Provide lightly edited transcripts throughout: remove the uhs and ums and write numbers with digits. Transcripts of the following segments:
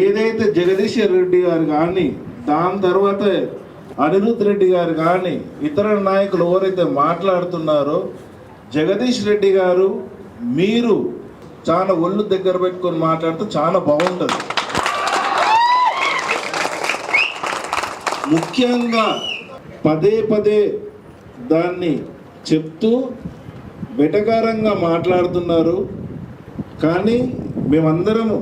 ఏదైతే జగదీశ్వర్ రెడ్డి గారు కానీ దాని తర్వాత అనిరుద్ రెడ్డి గారు కానీ ఇతర నాయకులు ఎవరైతే మాట్లాడుతున్నారో జగదీష్ రెడ్డి గారు మీరు చాలా ఒళ్ళు దగ్గర పెట్టుకొని మాట్లాడితే చాలా బాగుంటుంది. ముఖ్యంగా పదే పదే దాన్ని చెప్తూ వెటకారంగా మాట్లాడుతున్నారు. కానీ మేమందరము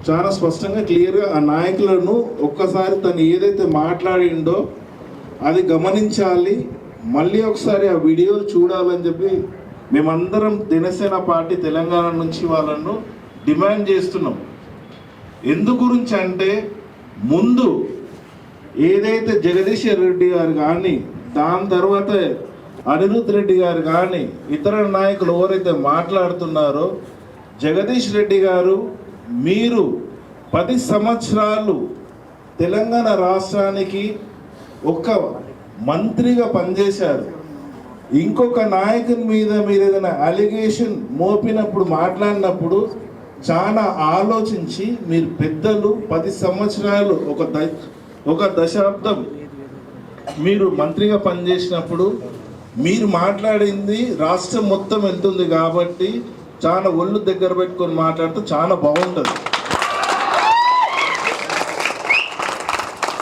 చాలా స్పష్టంగా క్లియర్గా ఆ నాయకులను ఒక్కసారి తను ఏదైతే మాట్లాడిండో అది గమనించాలి, మళ్ళీ ఒకసారి ఆ వీడియో చూడాలని చెప్పి మేమందరం జనసేన పార్టీ తెలంగాణ నుంచి వాళ్ళను డిమాండ్ చేస్తున్నాం. ఎందు గురించి అంటే ముందు ఏదైతే జగదీశ్వర్ రెడ్డి గారు కానీ దాని తర్వాత అనిరుద్ రెడ్డి గారు కానీ ఇతర నాయకులు ఎవరైతే మాట్లాడుతున్నారో జగదీష్ రెడ్డి గారు మీరు 10 సంవత్సరాలు తెలంగాణ రాష్ట్రానికి ఒక మంత్రిగా పనిచేశారు. ఇంకొక నాయకుని మీద మీరు ఏదైనా అలిగేషన్ మోపినప్పుడు మాట్లాడినప్పుడు చాలా ఆలోచించి మీరు పెద్దలు 10 సంవత్సరాలు ఒక దశాబ్దం మీరు మంత్రిగా పనిచేసినప్పుడు మీరు మాట్లాడింది రాష్ట్రం మొత్తం వెళ్తుంది కాబట్టి చాలా ఒళ్ళు దగ్గర పెట్టుకొని మాట్లాడితే చాలా బాగుంటుంది.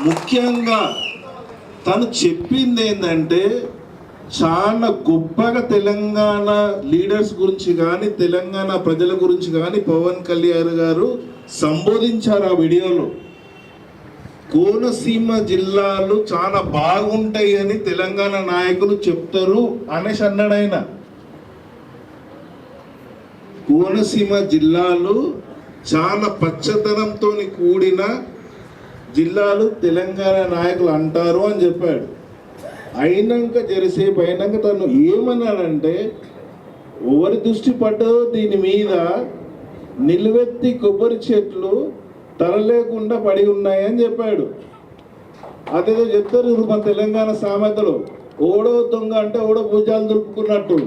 ముఖ్యంగా తను చెప్పింది ఏంటంటే చాలా గొప్పగా తెలంగాణ లీడర్స్ గురించి కానీ తెలంగాణ ప్రజల గురించి కానీ పవన్ కళ్యాణ్ గారు సంబోధించారు ఆ వీడియోలో. కోనసీమ జిల్లాలు చాలా బాగుంటాయి అని తెలంగాణ నాయకులు చెప్తారు అనేసి అన్నాడు ఆయన. కోనసీమ జిల్లాలు చాలా పచ్చదనంతో కూడిన జిల్లాలు తెలంగాణ నాయకులు అంటారు అని చెప్పాడు. అయినాక జరిసేపు అయినాక తను ఏమన్నాడంటే ఎవరి దృష్టి పడ్డదో దీని మీద నిలువెత్తి కొబ్బరి చెట్లు తరలేకుండా పడి ఉన్నాయని చెప్పాడు. అదేదో చెప్తారు మన తెలంగాణ సామెతలో, ఓడో దొంగ అంటే ఓడో భుజాలు దొరుకుతున్నట్టు.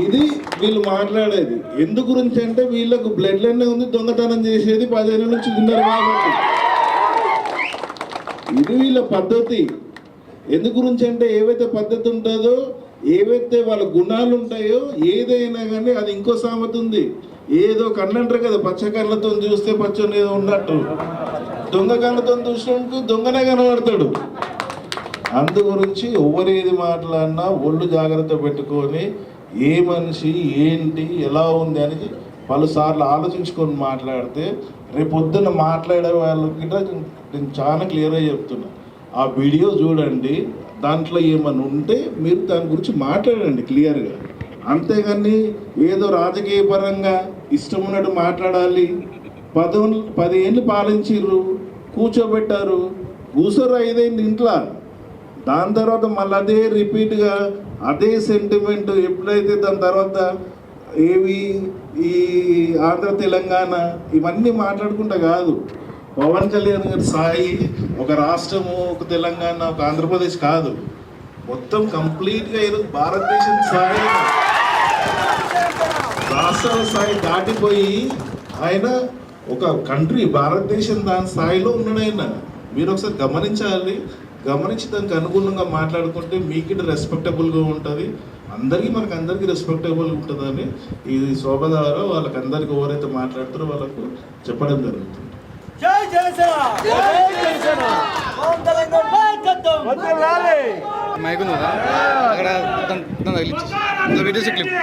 ఇది వీళ్ళు మాట్లాడేది ఎందు గురించి అంటే వీళ్ళకు బ్లడ్ లైన్ ఉంది, దొంగతనం చేసేది 10 ఏళ్ళ నుంచి ఉన్నారు కాబట్టి ఇది వీళ్ళ పద్ధతి. ఎందు గురించి అంటే ఏవైతే పద్ధతి ఉంటుందో ఏవైతే వాళ్ళ గుణాలు ఉంటాయో ఏదైనా కానీ అది ఇంకో సామెత ఉంది. ఏదో కన్నంటారు కదా, పచ్చ కళ్ళతో చూస్తే పచ్చని ఏదో ఉన్నట్టు, దొంగ కళ్ళతో చూసినట్టు దొంగనే కనబడతాడు. అందు గురించి ఎవరేది మాట్లాడినా ఒళ్ళు జాగ్రత్త పెట్టుకొని ఏ మనిషి ఏంటి ఎలా ఉంది అని పలుసార్లు ఆలోచించుకొని మాట్లాడితే రేపొద్దున మాట్లాడే వాళ్ళకి నేను చాలా క్లియర్గా చెప్తున్నా. ఆ వీడియో చూడండి, దాంట్లో ఏమన్నా ఉంటే మీరు దాని గురించి మాట్లాడండి క్లియర్గా. అంతేగాని ఏదో రాజకీయ పరంగా ఇష్టం ఉన్నట్టు మాట్లాడాలి. 10 ఏళ్ళు పాలించిర్రు, కూర్చోబెట్టారు, కూర్చోరు 5 ఏళ్ళు ఇంట్లో. దాని తర్వాత మళ్ళీ అదే రిపీట్గా అదే సెంటిమెంట్ ఎప్పుడైతే దాని తర్వాత ఏవి ఈ ఆంధ్ర తెలంగాణ ఇవన్నీ మాట్లాడుకుంటా కాదు. పవన్ కళ్యాణ్ గారి స్థాయి ఒక రాష్ట్రము, ఒక తెలంగాణ, ఒక ఆంధ్రప్రదేశ్ కాదు, మొత్తం కంప్లీట్గా ఈరోజు భారతదేశం స్థాయి, రాష్ట్రాల స్థాయి దాటిపోయి ఆయన ఒక కంట్రీ భారతదేశం దాని స్థాయిలో ఉన్నాడు ఆయన. మీరు ఒకసారి గమనించాలి. గమనించి దానికి అనుగుణంగా మాట్లాడుకుంటే మీకు ఇది రెస్పెక్టబుల్గా ఉంటుంది, మనకు రెస్పెక్టబుల్ ఉంటుందని ఈ శోభ ద్వారా వాళ్ళకి అందరికి ఎవరైతే మాట్లాడుతారో వాళ్ళకు చెప్పడం జరుగుతుంది. మైక్ ఉందా అక్కడ వీడియోస్ క్లిప్